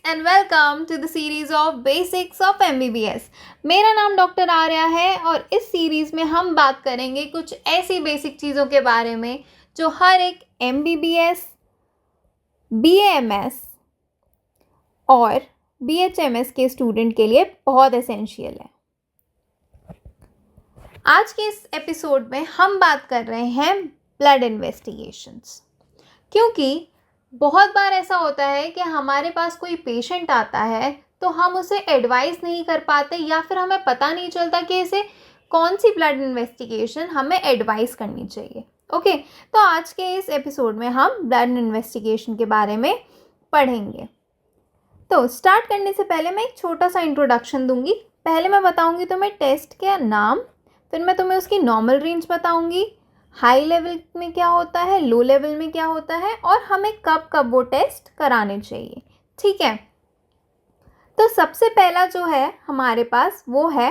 and welcome to the series of Basics of MBBS। मेरा नाम doctor Arya है और इस सीरीज़ में हम बात करेंगे कुछ ऐसी बेसिक चीज़ों के बारे में जो हर एक MBBS, BAMS और BHMS के स्टूडेंट के लिए बहुत एसेंशियल है। आज के इस एपिसोड में हम बात कर रहे हैं ब्लड इन्वेस्टिगेशंस, क्योंकि बहुत बार ऐसा होता है कि हमारे पास कोई पेशेंट आता है तो हम उसे एडवाइस नहीं कर पाते या फिर हमें पता नहीं चलता कि इसे कौन सी ब्लड इन्वेस्टिगेशन हमें एडवाइस करनी चाहिए। ओके, तो आज के इस एपिसोड में हम ब्लड इन्वेस्टिगेशन के बारे में पढ़ेंगे। तो स्टार्ट करने से पहले मैं एक छोटा सा इंट्रोडक्शन दूंगी। पहले मैं बताऊंगी तुम्हें टेस्ट का नाम, फिर मैं तुम्हें उसकी नॉर्मल रेंज बताऊंगी, हाई लेवल में क्या होता है, लो लेवल में क्या होता है और हमें कब कब वो टेस्ट कराने चाहिए। ठीक है, तो सबसे पहला जो है हमारे पास वो है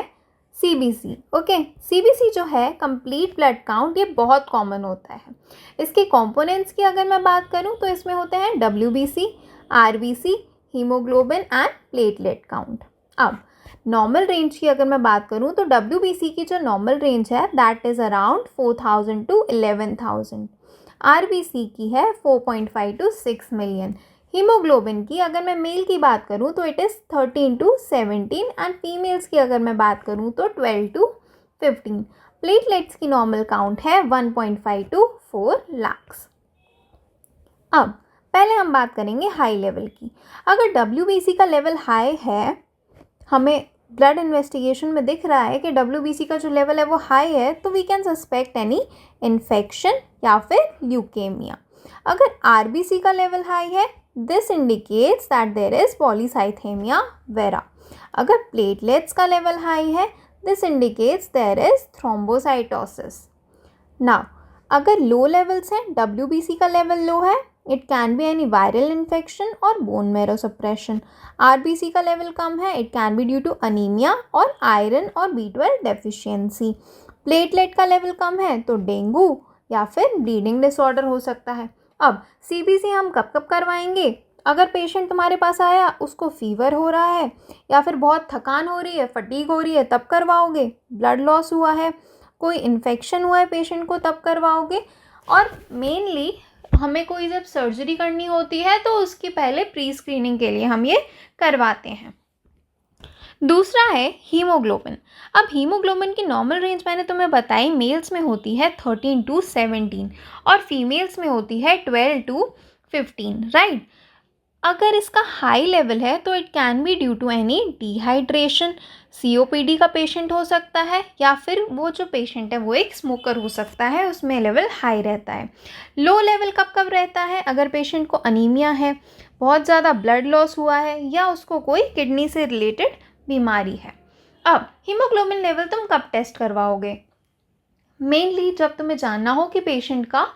CBC। ओके, CBC जो है कंप्लीट ब्लड काउंट, ये बहुत कॉमन होता है। इसके कंपोनेंट्स की अगर मैं बात करूं तो इसमें होते हैं WBC, RBC, haemoglobin and platelet count. अब नॉर्मल रेंज की अगर मैं बात करूं तो WBC की जो नॉर्मल रेंज है that is around 4000 to 11,000। RBC की है 4.5 to 6 मिलियन। हीमोग्लोबिन की अगर मैं मेल की बात करूं तो it is 13 to 17 and females की अगर मैं बात करूं तो 12 to 15। प्लेटलेट्स की नॉर्मल काउंट है 1.5 to 4 lakhs। अब पहले हम बात करेंगे हाई लेवल की। अगर WBC का लेवल हाई है, हमें ब्लड इन्वेस्टिगेशन में दिख रहा है कि WBC का जो लेवल है वो हाई है, तो we can suspect any infection या फिर ल्यूकेमिया। अगर RBC का लेवल हाई है, this indicates that there is polycythaemia vera. अगर प्लेटलेट्स का लेवल हाई है, this indicates there is thrombocytosis. Now अगर लो लेवल्स हैं, WBC का लेवल लो है, it can be any viral infection और बोन मैरो सप्रेशन। RBC का level कम है, it can be due to anaemia और आयरन और B12 डेफिशिएंसी। प्लेटलेट का लेवल कम है तो डेंगू या फिर ब्लीडिंग डिसऑर्डर हो सकता है। अब CBC हम कब कब करवाएंगे? अगर पेशेंट तुम्हारे पास आया, उसको फीवर हो रहा है या फिर बहुत थकान हो रही है, फटीग हो रही है, तब करवाओगे। ब्लड लॉस हुआ है, कोई इन्फेक्शन हुआ है पेशेंट को, तब करवाओगे। और मेनली हमें कोई जब सर्जरी करनी होती है तो उसकी पहले प्री स्क्रीनिंग के लिए हम ये करवाते हैं। दूसरा है हीमोग्लोबिन। अब हीमोग्लोबिन की नॉर्मल रेंज मैंने तुम्हें बताई, मेल्स में होती है 13 to 17 और फीमेल्स में होती है 12 to 15, राइट। अगर इसका हाई लेवल है तो it can be due to any dehydration, COPD का पेशेंट हो सकता है या फिर वो जो पेशेंट है वो एक स्मोकर हो सकता है, उसमें लेवल हाई रहता है। लो लेवल कब कब रहता है? अगर पेशेंट को अनीमिया है, बहुत ज़्यादा ब्लड लॉस हुआ है या उसको कोई किडनी से रिलेटेड बीमारी है। अब हीमोग्लोबिन लेवल तुम कब टेस्ट करवाओगे? मेनली जब तुम्हें जानना हो कि पेशेंट का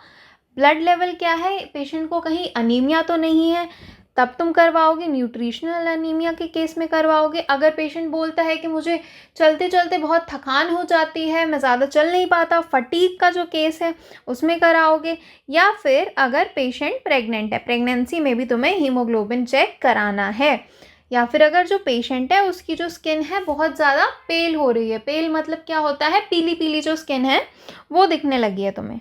ब्लड लेवल क्या है, पेशेंट को कहीं अनीमिया तो नहीं है, तब तुम करवाओगे। न्यूट्रिशनल अनीमिया के केस में करवाओगे। अगर पेशेंट बोलता है कि मुझे चलते चलते बहुत थकान हो जाती है, मैं ज़्यादा चल नहीं पाता, फटीग का जो केस है उसमें कराओगे। या फिर अगर पेशेंट प्रेग्नेंट है, प्रेगनेंसी में भी तुम्हें हीमोग्लोबिन चेक कराना है। या फिर अगर जो पेशेंट है उसकी जो स्किन है बहुत ज़्यादा पेल हो रही है, पेल मतलब क्या होता है, पीली पीली जो स्किन है वो दिखने लगी है तुम्हें।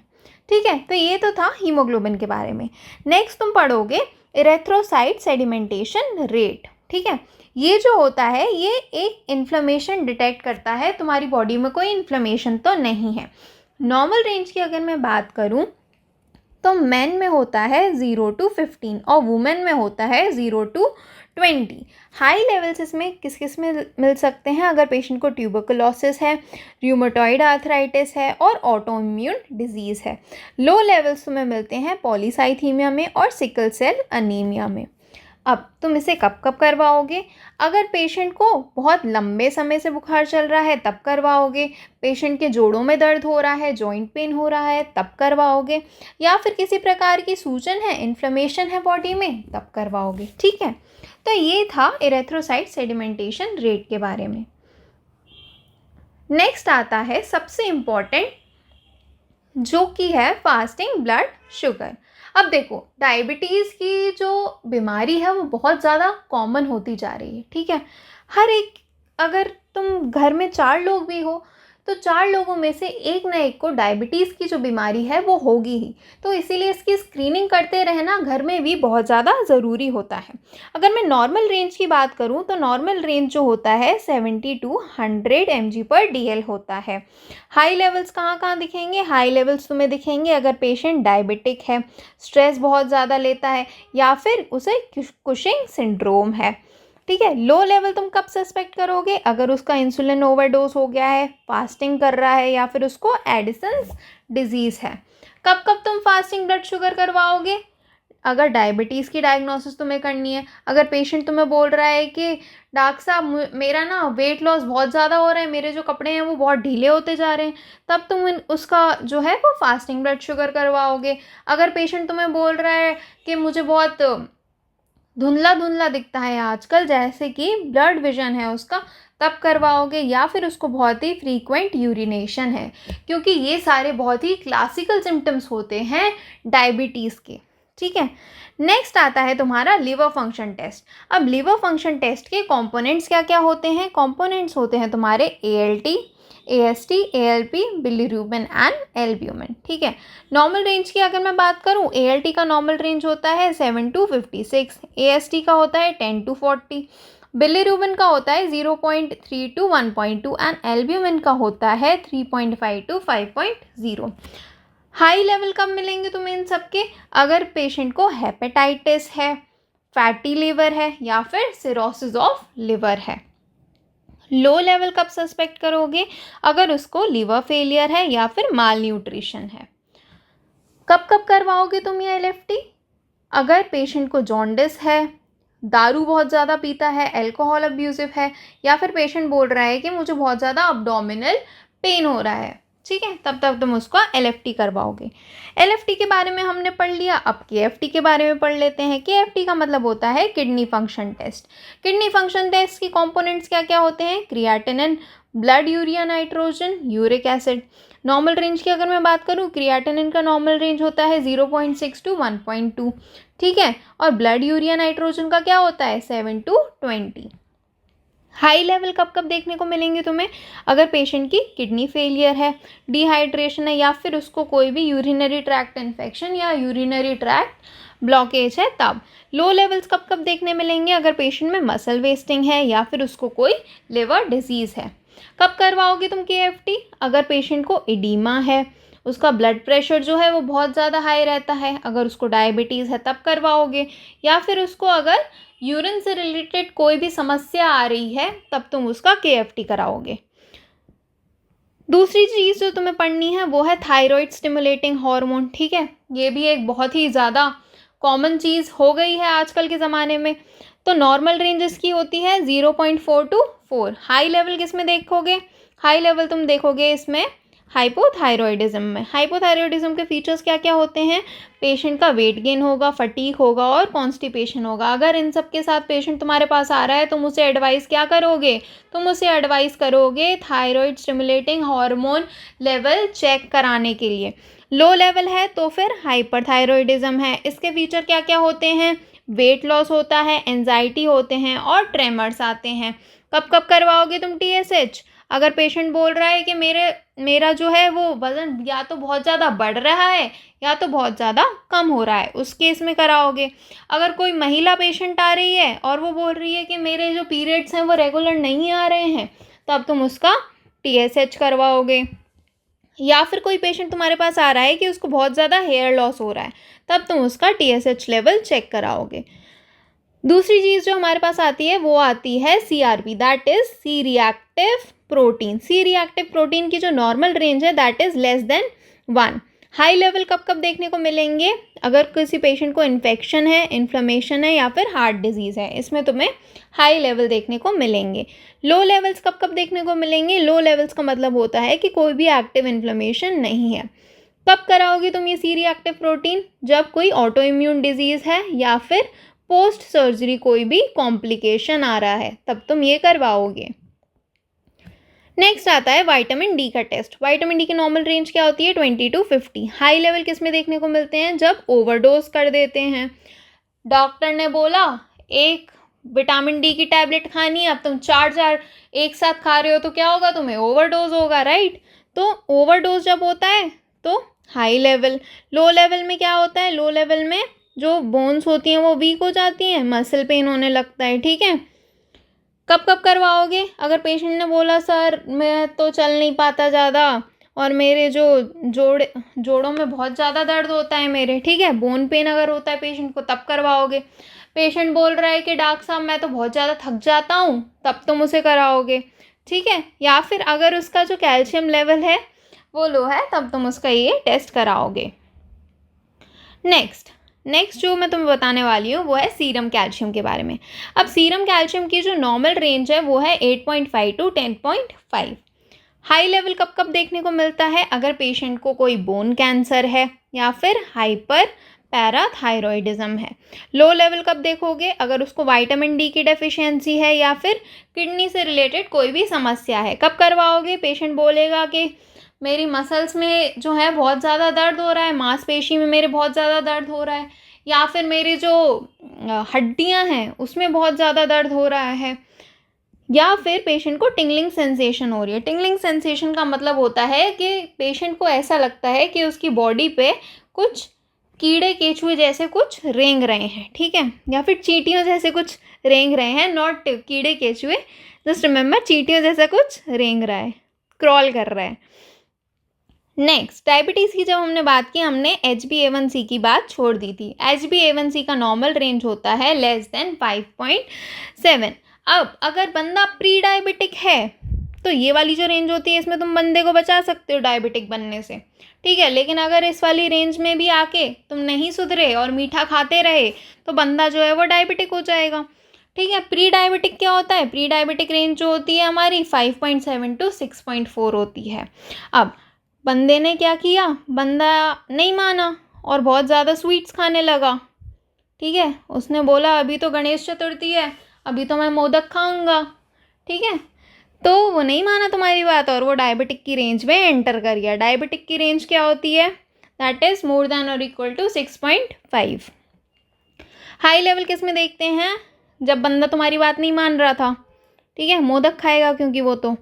ठीक है, तो ये तो था हीमोग्लोबिन के बारे में। नेक्स्ट तुम पढ़ोगे इरेथ्रोसाइट सेडिमेंटेशन रेट। ठीक है, ये जो होता है ये एक इन्फ्लेमेशन डिटेक्ट करता है, तुम्हारी बॉडी में कोई इन्फ्लेमेशन तो नहीं है। नॉर्मल रेंज की अगर मैं बात करूं तो मेन में होता है 0 to 15 और वुमेन में होता है 0 to 20। हाई लेवल्स इसमें किस किस में मिल सकते हैं? अगर पेशेंट को ट्यूबरकुलोसिस है, र्यूमेटॉइड आर्थराइटिस है और ऑटो इम्यून डिजीज़ है। लो लेवल्स तुम्हें मिलते हैं पॉलीसाइथीमिया में और सिकल सेल अनीमिया में। अब तुम इसे कब कब करवाओगे? अगर पेशेंट को बहुत लंबे समय से बुखार चल रहा है तब करवाओगे। पेशेंट के जोड़ों में दर्द हो रहा है, जॉइंट पेन हो रहा है, तब करवाओगे। या फिर किसी प्रकार की सूजन है, इन्फ्लेमेशन है बॉडी में, तब करवाओगे। ठीक है, तो ये था इरेथ्रोसाइट सेडिमेंटेशन रेट के बारे में। नेक्स्ट आता है सबसे इम्पॉर्टेंट, जो कि है फास्टिंग ब्लड शुगर। अब देखो, डायबिटीज़ की जो बीमारी है वो बहुत ज़्यादा कॉमन होती जा रही है, ठीक है। हर एक, अगर तुम घर में 4 लोग भी हो तो 4 लोगों में से एक ना एक को डायबिटीज़ की जो बीमारी है वो होगी ही। तो इसीलिए इसकी स्क्रीनिंग करते रहना घर में भी बहुत ज़्यादा ज़रूरी होता है। अगर मैं नॉर्मल रेंज की बात करूँ तो नॉर्मल रेंज जो होता है 70 to 100 mg/dl होता है। हाई लेवल्स कहाँ कहाँ दिखेंगे? हाई लेवल्स तुम्हें दिखेंगे अगर पेशेंट डायबिटिक है, स्ट्रेस बहुत ज़्यादा लेता है, या फिर उसे कुशिंग सिंड्रोम है, ठीक है। लो लेवल तुम कब सस्पेक्ट करोगे? अगर उसका इंसुलिन ओवरडोज हो गया है, फास्टिंग कर रहा है, या फिर उसको एडिसन्स डिजीज़ है। कब कब तुम फास्टिंग ब्लड शुगर करवाओगे? अगर डायबिटीज़ की डायग्नोसिस तुम्हें करनी है, अगर पेशेंट तुम्हें बोल रहा है कि डॉक्टर साहब मेरा ना वेट लॉस बहुत ज़्यादा हो रहा है, मेरे जो कपड़े हैं वो बहुत ढीले होते जा रहे हैं, तब तुम उसका जो है वो फास्टिंग ब्लड शुगर करवाओगे। अगर पेशेंट तुम्हें बोल रहा है कि मुझे बहुत धुंधला धुंधला दिखता है आजकल, जैसे कि ब्लड विजन है उसका, तब करवाओगे। या फिर उसको बहुत ही फ्रीक्वेंट यूरिनेशन है, क्योंकि ये सारे बहुत ही क्लासिकल सिम्टम्स होते हैं डायबिटीज़ के, ठीक है। नेक्स्ट आता है तुम्हारा लिवर फंक्शन टेस्ट। अब लिवर फंक्शन टेस्ट के कंपोनेंट्स क्या क्या होते हैं? कंपोनेंट्स होते हैं तुम्हारे ALT, AST, ALP, bilirubin and albumin, ठीक है। नॉर्मल रेंज की अगर मैं बात करूं, ALT का नॉर्मल रेंज होता है 7 to 56, AST का होता है 10 to 40, बिलिरूबिन का होता है 0.3 to 1.2 एंड एल्ब्यूमिन का होता है 3.5 to 5.0। हाई लेवल कब मिलेंगे तुम्हें इन सब के? अगर पेशेंट को हेपेटाइटिस है, फैटी लिवर है, या फिर सिरोसिस ऑफ लिवर है। लो लेवल कब सस्पेक्ट करोगे? अगर उसको लिवर फेलियर है या फिर माल न्यूट्रिशन है। कब कब करवाओगे तुम ये LFT? अगर पेशेंट को जॉन्डिस है, दारू बहुत ज़्यादा पीता है, अल्कोहल अब्यूजिव है, या फिर पेशेंट बोल रहा है कि मुझे बहुत ज़्यादा अब्डोमिनल पेन हो रहा है, ठीक है, तब तक तुम उसका LFT करवाओगे। LFT के बारे में हमने पढ़ लिया, अब KFT के बारे में पढ़ लेते हैं। KFT का मतलब होता है kidney function test. Kidney function test की कंपोनेंट्स क्या क्या होते हैं? Creatinine, blood urea nitrogen, uric acid. Normal range की अगर मैं बात करूँ, क्रिएटिनिन का नॉर्मल रेंज होता है 0.6 to 1.2, ठीक है, और ब्लड यूरिया नाइट्रोजन का क्या होता है 7 to 20। हाई लेवल कब कब देखने को मिलेंगे तुम्हें? अगर पेशेंट की किडनी फेलियर है, डिहाइड्रेशन है, या फिर उसको कोई भी यूरिनरी ट्रैक्ट इन्फेक्शन या यूरिनरी ट्रैक्ट ब्लॉकेज है, तब। लो लेवल्स कब कब देखने मिलेंगे? अगर पेशेंट में मसल वेस्टिंग है या फिर उसको कोई लिवर डिजीज़ है। कब करवाओगे तुम KFT? अगर पेशेंट को एडीमा है, उसका ब्लड प्रेशर जो है वो बहुत ज़्यादा हाई रहता है, अगर उसको डायबिटीज़ है तब करवाओगे, या फिर उसको अगर यूरिन से रिलेटेड कोई भी समस्या आ रही है तब तुम उसका KFT कराओगे। दूसरी चीज़ जो तुम्हें पढ़नी है वो है थायराइड स्टिमुलेटिंग हार्मोन, ठीक है। ये भी एक बहुत ही ज़्यादा कॉमन चीज़ हो गई है आजकल के ज़माने में। तो नॉर्मल रेंज इसकी होती है 0.4 to 4। हाई लेवल किस में देखोगे? हाई लेवल तुम देखोगे इसमें हाइपोथायरॉयडिज्म में। हाइपोथायरॉयडिज्म के फीचर्स क्या क्या होते हैं? पेशेंट का वेट गेन होगा, फटीग होगा और कॉन्स्टिपेशन होगा। अगर इन सब के साथ पेशेंट तुम्हारे पास आ रहा है, तुम उसे एडवाइस क्या करोगे? तुम उसे एडवाइस करोगे thyroid stimulating hormone level check कराने के लिए। लो लेवल है तो फिर हाइपरथायरॉयडिज्म है। इसके फीचर क्या क्या होते हैं? वेट लॉस होता है, एंजाइटी होते हैं और ट्रेमर्स आते हैं। कब कब करवाओगे तुम TSH? अगर पेशेंट बोल रहा है कि मेरा जो है वो वज़न या तो बहुत ज़्यादा बढ़ रहा है या तो बहुत ज़्यादा कम हो रहा है, उस केस में कराओगे। अगर कोई महिला पेशेंट आ रही है और वो बोल रही है कि मेरे जो पीरियड्स हैं वो रेगुलर नहीं आ रहे हैं, तब तुम उसका TSH करवाओगे। या फिर कोई पेशेंट तुम्हारे पास आ रहा है कि उसको बहुत ज़्यादा हेयर लॉस हो रहा है, तब तुम उसका TSH लेवल चेक कराओगे। दूसरी चीज़ जो हमारे पास आती है वो आती है CRP, that is C reactive protein. C reactive protein की जो नॉर्मल रेंज है that is less than 1। High level कब कब देखने को मिलेंगे? अगर किसी पेशेंट को इन्फेक्शन है, इन्फ्लेमेशन है या फिर हार्ट डिजीज़ है, इसमें तुम्हें हाई लेवल देखने को मिलेंगे। लो लेवल्स कब कब देखने को मिलेंगे? लो लेवल्स का मतलब होता है कि कोई भी एक्टिव इन्फ्लेमेशन नहीं है। कब कराओगे तुम ये सी रिएक्टिव प्रोटीन? जब कोई ऑटो इम्यून डिजीज़ है या फिर पोस्ट सर्जरी कोई भी कॉम्प्लिकेशन आ रहा है, तब तुम ये करवाओगे। नेक्स्ट आता है विटामिन डी का टेस्ट। विटामिन डी की नॉर्मल रेंज क्या होती है? 20 to 50। हाई लेवल किस में देखने को मिलते हैं? जब ओवरडोज कर देते हैं। डॉक्टर ने बोला एक विटामिन डी की टैबलेट खानी है, अब तुम चार एक साथ खा रहे हो तो क्या होगा? तुम्हें ओवरडोज होगा, राइट? तो ओवरडोज जब होता है तो हाई लेवल। लो लेवल में क्या होता है? लो लेवल में जो बोन्स होती हैं वो वीक हो जाती हैं, मसल पेन होने लगता है, ठीक है? कब कब करवाओगे? अगर पेशेंट ने बोला सर मैं तो चल नहीं पाता ज़्यादा और मेरे जो जोड़ों में बहुत ज़्यादा दर्द होता है मेरे, ठीक है, बोन पेन अगर होता है पेशेंट को, तब करवाओगे। पेशेंट बोल रहा है कि डॉक्टर साहब मैं तो बहुत ज़्यादा थक जाता हूँ, तब तुम उसे कराओगे, ठीक है? या फिर अगर उसका जो कैल्शियम लेवल है वो लो है, तब तुम उसका ये टेस्ट कराओगे। नेक्स्ट जो मैं तुम्हें बताने वाली हूँ वो है सीरम कैल्शियम के बारे में। अब सीरम कैल्शियम की जो नॉर्मल रेंज है वो है 8.5 to 10.5। हाई लेवल कब कब देखने को मिलता है? अगर पेशेंट को कोई बोन कैंसर है या फिर हाइपर पैराथायरॉयडिज्म है। लो लेवल कब देखोगे? अगर उसको विटामिन डी की डेफिशिएंसी है या फिर किडनी से रिलेटेड कोई भी समस्या है। कब करवाओगे? पेशेंट बोलेगा कि मेरी मसल्स में जो है बहुत ज़्यादा दर्द हो रहा है, मांसपेशी में मेरे बहुत ज़्यादा दर्द हो रहा है, या फिर मेरी जो हड्डियां हैं उसमें बहुत ज़्यादा दर्द हो रहा है, या फिर पेशेंट को टिंगलिंग सेंसेशन हो रही है। टिंगलिंग सेंसेशन का मतलब होता है कि पेशेंट को ऐसा लगता है कि उसकी बॉडी पे कुछ कीड़े केचुए जैसे कुछ रेंग रहे हैं, ठीक है, या फिर चींटियों जैसे कुछ रेंग रहे हैं, नॉट कीड़े केचुए, जस्ट रिमेंबर चींटियों जैसा कुछ रेंग रहा है, क्रॉल कर रहा है। नेक्स्ट, डायबिटीज़ की जब हमने बात की, हमने HbA1c की बात छोड़ दी थी। HbA1c का नॉर्मल रेंज होता है लेस देन 5.7। अब अगर बंदा प्री डायबिटिक है तो ये वाली जो रेंज होती है इसमें तुम बंदे को बचा सकते हो डायबिटिक बनने से, ठीक है, लेकिन अगर इस वाली रेंज में भी आके तुम नहीं सुधरे और मीठा खाते रहे तो बंदा जो है वो डायबिटिक हो जाएगा, ठीक है। प्री डायबिटिक क्या होता है? प्री डायबिटिक रेंज जो होती है हमारी 5.7 to 6.4 होती है। अब बंदे ने क्या किया? बंदा नहीं माना और बहुत ज़्यादा स्वीट्स खाने लगा, ठीक है। उसने बोला अभी तो गणेश चतुर्थी है, अभी तो मैं मोदक खाऊंगा, ठीक है। तो वो नहीं माना तुम्हारी बात और वो डायबिटिक की रेंज में एंटर कर गया। डायबिटिक की रेंज क्या होती है? दैट इज़ मोर देन और इक्वल टू 6.5। हाई लेवल किस में देखते हैं? जब बंदा तुम्हारी बात नहीं मान रहा था, ठीक है, मोदक खाएगा क्योंकि वो तो।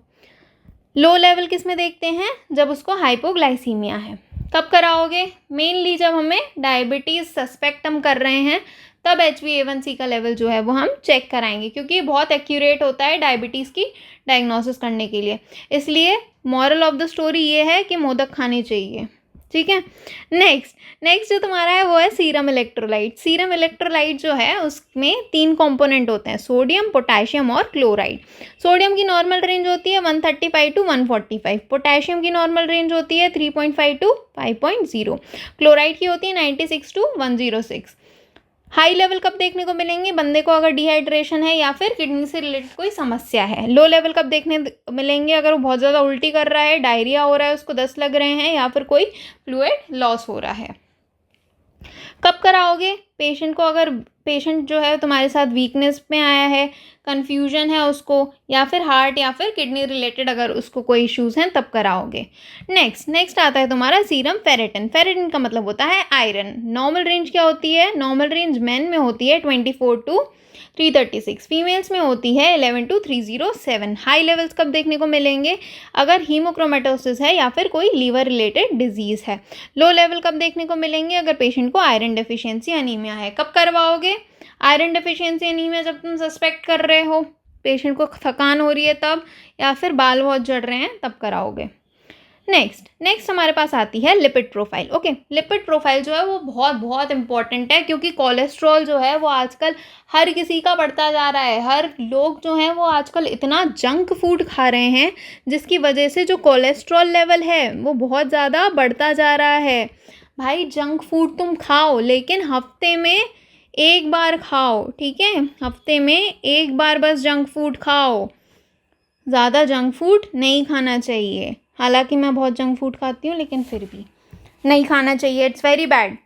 लो लेवल किस में देखते हैं? जब उसको हाइपोग्लाइसीमिया है। कब कराओगे? मेनली जब हमें डायबिटीज़ सस्पेक्ट हम कर रहे हैं तब HbA1c का लेवल जो है वो हम चेक कराएंगे, क्योंकि ये बहुत एक्यूरेट होता है डायबिटीज़ की डायग्नोसिस करने के लिए। इसलिए मॉरल ऑफ द स्टोरी ये है कि मोदक खाने चाहिए, ठीक है। नेक्स्ट जो तुम्हारा है वो है सीरम इलेक्ट्रोलाइट। सीरम इलेक्ट्रोलाइट जो है उसमें 3 कंपोनेंट होते हैं, सोडियम, पोटेशियम और क्लोराइड। सोडियम की नॉर्मल रेंज होती है 135 to 145। पोटेशियम की नॉर्मल रेंज होती है 3.5 to 5.0। क्लोराइड की होती है 96 to 106। हाई लेवल कब देखने को मिलेंगे? बंदे को अगर डिहाइड्रेशन है या फिर किडनी से रिलेटेड कोई समस्या है। लो लेवल कब देखने मिलेंगे? अगर वो बहुत ज़्यादा उल्टी कर रहा है, डायरिया हो रहा है, उसको दस्त लग रहे हैं या फिर कोई फ्लूइड लॉस हो रहा है। कब कराओगे? पेशेंट को, अगर पेशेंट जो है तुम्हारे साथ वीकनेस में आया है, कन्फ्यूजन है उसको, या फिर हार्ट या फिर किडनी रिलेटेड अगर उसको कोई इश्यूज़ हैं तब कराओगे। नेक्स्ट आता है तुम्हारा सीरम फेरेटिन। फेरेटिन का मतलब होता है आयरन। नॉर्मल रेंज क्या होती है? नॉर्मल रेंज मेन में होती है 24 to 336, फीमेल्स में होती है 11 to 307। हाई लेवल्स कब देखने को मिलेंगे? अगर हीमोक्रोमेटोसिस है या फिर कोई लीवर रिलेटेड डिजीज़ है। लो लेवल कब देखने को मिलेंगे? अगर पेशेंट को आयरन डेफिशिएंसी अनीमिया है। कब करवाओगे आयरन डेफिशिएंसी अनीमिया? जब तुम सस्पेक्ट कर रहे हो, पेशेंट को थकान हो रही है तब, या फिर बाल बहुत झड़ रहे हैं तब कराओगे। नेक्स्ट हमारे पास आती है lipid profile. Okay, lipid profile जो है वो बहुत इंपॉर्टेंट है, क्योंकि कोलेस्ट्रॉल जो है वो आजकल हर किसी का बढ़ता जा रहा है। हर लोग जो हैं वो आजकल इतना जंक फूड खा रहे हैं जिसकी वजह से जो कोलेस्ट्रॉल लेवल है वो बहुत ज़्यादा बढ़ता जा रहा है। भाई जंक फूड तुम खाओ, लेकिन हफ्ते में एक बार खाओ, ठीक है, हफ्ते में एक बार बस जंक फूड खाओ, ज़्यादा जंक फूड नहीं खाना चाहिए। हालांकि मैं बहुत जंक फूड खाती हूँ लेकिन फिर भी नहीं खाना चाहिए, it's very bad.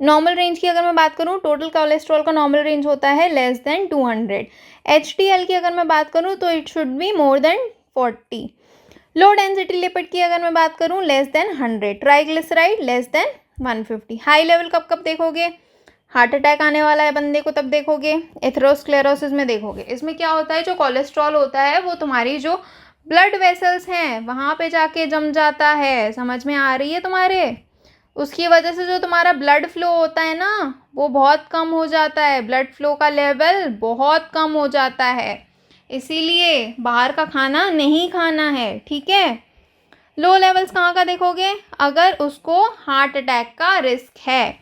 Normal range की अगर मैं बात करूँ, टोटल कोलेस्ट्रॉल का नॉर्मल रेंज होता है लेस देन 200। HDL की अगर मैं बात करूँ तो it should be more than 40। Low density lipid की अगर मैं बात करूँ less than 100। Triglyceride less than 150। High level कब कब देखोगे? हार्ट अटैक आने वाला है बंदे को तब देखोगे, एथेरोस्क्लेरोसिस में देखोगे। इसमें क्या होता है, जो कोलेस्ट्रॉल होता है वो तुम्हारी जो ब्लड वेसल्स हैं वहाँ पे जाके जम जाता है। समझ में आ रही है तुम्हारे? उसकी वजह से जो तुम्हारा ब्लड फ्लो होता है ना वो बहुत कम हो जाता है, ब्लड फ्लो का लेवल बहुत कम हो जाता है। इसीलिए बाहर का खाना नहीं खाना है, ठीक है। लो लेवल्स कहाँ का देखोगे? अगर उसको हार्ट अटैक का रिस्क है।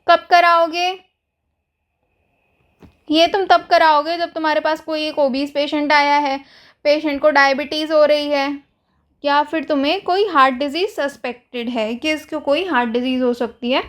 कब कराओगे? ये तुम तब कराओगे जब तुम्हारे पास कोई एक ओबीस पेशेंट आया है, पेशेंट को डायबिटीज़ हो रही है, या फिर तुम्हें कोई हार्ट डिजीज़ सस्पेक्टेड है कि इसको कोई हार्ट डिजीज़ हो सकती है,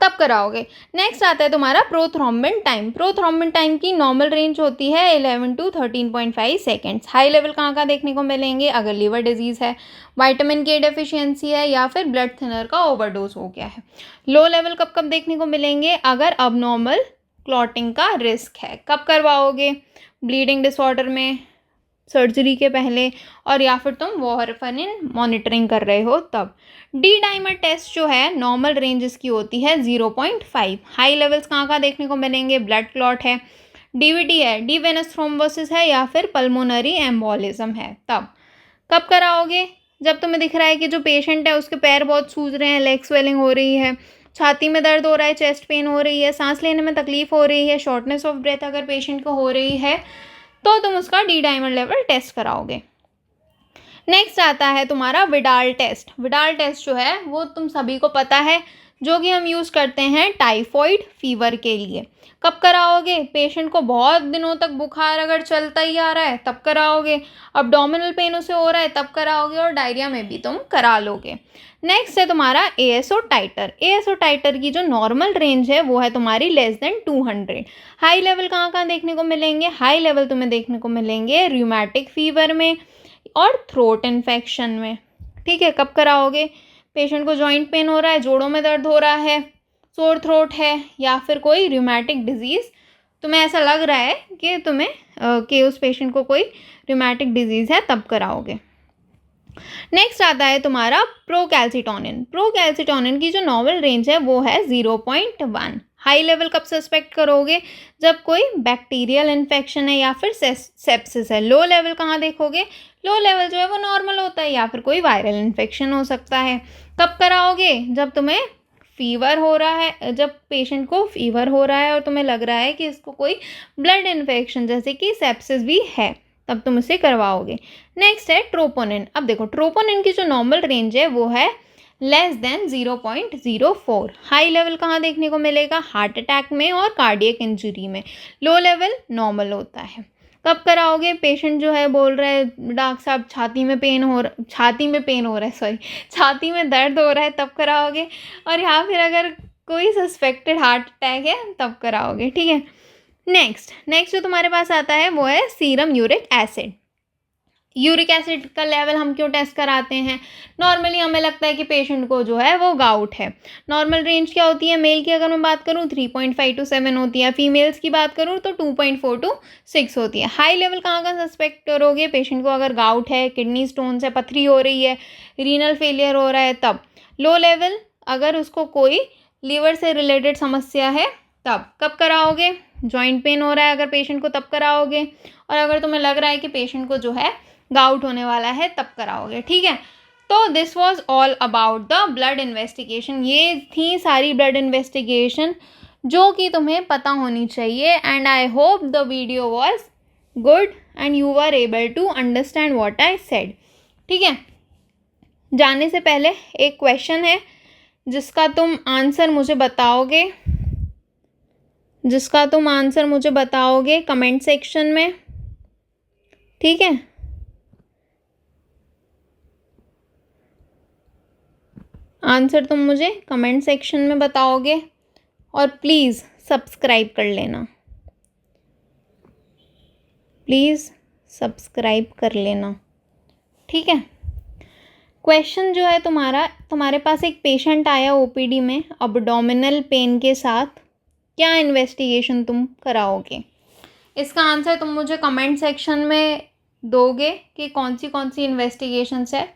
तब कराओगे। नेक्स्ट आता है तुम्हारा प्रोथ्रोम्बिन टाइम। प्रोथ्रोम्बिन टाइम की नॉर्मल रेंज होती है 11 to 13.5 सेकेंड्स। हाई लेवल कहाँ कहाँ देखने को मिलेंगे? अगर लिवर डिजीज़ है, विटामिन के डेफिशिएंसी है, या फिर ब्लड थिनर का ओवरडोज हो गया है। लो लेवल कब कब देखने को मिलेंगे? अगर अबनॉर्मल क्लॉटिंग का रिस्क है। कब करवाओगे? ब्लीडिंग डिसऑर्डर में, सर्जरी के पहले, और या फिर तुम वारफरिन मॉनिटरिंग कर रहे हो तब। डी डाइमर टेस्ट जो है नॉर्मल रेंज इसकी होती है 0.5। हाई लेवल्स कहाँ कहाँ देखने को मिलेंगे? ब्लड क्लॉट है, डीवीटी है, डी वेनस थ्रोम्बोसिस है, या फिर पल्मोनरी एम्बोलिज्म है तब। कब कराओगे? जब तुम्हें दिख रहा है कि जो पेशेंट है उसके पैर बहुत सूज रहे हैं, लेग स्वेलिंग हो रही है, छाती में दर्द हो रहा है, चेस्ट पेन हो रही है, सांस लेने में तकलीफ हो रही है, शॉर्टनेस ऑफ ब्रेथ अगर पेशेंट को हो रही है तो तुम उसका डी डाइमर लेवल टेस्ट कराओगे। नेक्स्ट आता है तुम्हारा विडाल टेस्ट। विडाल टेस्ट जो है वो तुम सभी को पता है, जो कि हम यूज़ करते हैं टाइफॉइड फीवर के लिए। कब कराओगे? पेशेंट को बहुत दिनों तक बुखार अगर चलता ही आ रहा है तब कराओगे, अब्डोमिनल पेन उसे हो रहा है तब कराओगे, और डायरिया में भी तुम करा लोगे। नेक्स्ट है तुम्हारा एएसओ टाइटर। एएसओ टाइटर की जो नॉर्मल रेंज है वो है तुम्हारी लेस देन 200। हाई लेवल कहाँ कहाँ देखने को मिलेंगे? हाई लेवल तुम्हें देखने को मिलेंगे रूमेटिक फीवर में और थ्रोट इन्फेक्शन में, ठीक है। कब कराओगे? पेशेंट को जॉइंट पेन हो रहा है, जोड़ों में दर्द हो रहा है, सोर थ्रोट है, या फिर कोई रूमेटिक डिजीज़ तुम्हें ऐसा लग रहा है कि कि उस पेशेंट को कोई रूमेटिक डिजीज़ है, तब कराओगे। नेक्स्ट आता है तुम्हारा प्रोकैल्सिटोनिन। प्रोकैल्सिटोनिन की जो नॉर्मल रेंज है वो है 0.1। हाई लेवल कब सस्पेक्ट करोगे? जब कोई बैक्टीरियल इन्फेक्शन है या फिर सेप्सिस है। लो लेवल कहाँ देखोगे? लो लेवल जो है वो नॉर्मल होता है, या फिर कोई वायरल इन्फेक्शन हो सकता है। कब कराओगे? जब तुम्हें फीवर हो रहा है, जब पेशेंट को फीवर हो रहा है और तुम्हें लग रहा है कि इसको कोई ब्लड इन्फेक्शन जैसे कि सेप्सिस भी है, तब तुम इसे करवाओगे। नेक्स्ट है ट्रोपोनिन। अब देखो ट्रोपोनिन की जो नॉर्मल रेंज है वो है लेस देन 0.04। हाई लेवल कहाँ देखने को मिलेगा? हार्ट अटैक में और कार्डियक इंजरी में। लो लेवल नॉर्मल होता है। कब कराओगे? पेशेंट जो है बोल रहा है डॉक्टर साहब छाती में पेन हो रहा है, छाती में दर्द हो रहा है, तब कराओगे। और या फिर अगर कोई सस्पेक्टेड हार्ट अटैक है तब कराओगे, ठीक है। नेक्स्ट जो तुम्हारे पास आता है वो है serum uric acid. Uric acid का लेवल हम क्यों टेस्ट कराते हैं? नॉर्मली हमें लगता है कि पेशेंट को जो है वो गाउट है। नॉर्मल रेंज क्या होती है? मेल की अगर मैं बात करूँ 3.5 to 7 होती है, फीमेल्स की बात करूँ तो 2.4 to 6 होती है। हाई लेवल कहाँ का सस्पेक्ट करोगे? पेशेंट को अगर गाउट है, किडनी स्टोन है, पथरी हो रही है, रीनल फेलियर हो रहा है, तब। लो लेवल अगर उसको कोई लीवर से रिलेटेड समस्या है तब। कब कराओगे? जॉइंट पेन हो रहा है अगर पेशेंट को, तब कराओगे। और अगर तुम्हें लग रहा है कि पेशेंट को जो है गाउट होने वाला है तब कराओगे, ठीक है। तो this was all about the blood investigation. ये थी सारी ब्लड इन्वेस्टिगेशन जो कि तुम्हें पता होनी चाहिए। And I hope the video was good and you are able to understand what I said, ठीक है। जाने से पहले एक क्वेश्चन है जिसका तुम आंसर मुझे बताओगे कमेंट सेक्शन में, ठीक है। आंसर तुम मुझे कमेंट सेक्शन में बताओगे, और प्लीज़ सब्सक्राइब कर लेना, ठीक है। क्वेश्चन जो है तुम्हारे पास एक पेशेंट आया ओपीडी में अब्डोमिनल पेन के साथ, क्या इन्वेस्टिगेशन तुम कराओगे? इसका आंसर तुम मुझे कमेंट सेक्शन में दोगे कि कौन सी इन्वेस्टिगेशंस है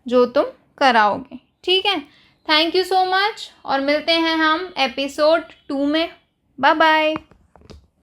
जो तुम कराओगे। ठीक है, थैंक यू सो मच और मिलते हैं हम एपिसोड 2 में। Bye bye.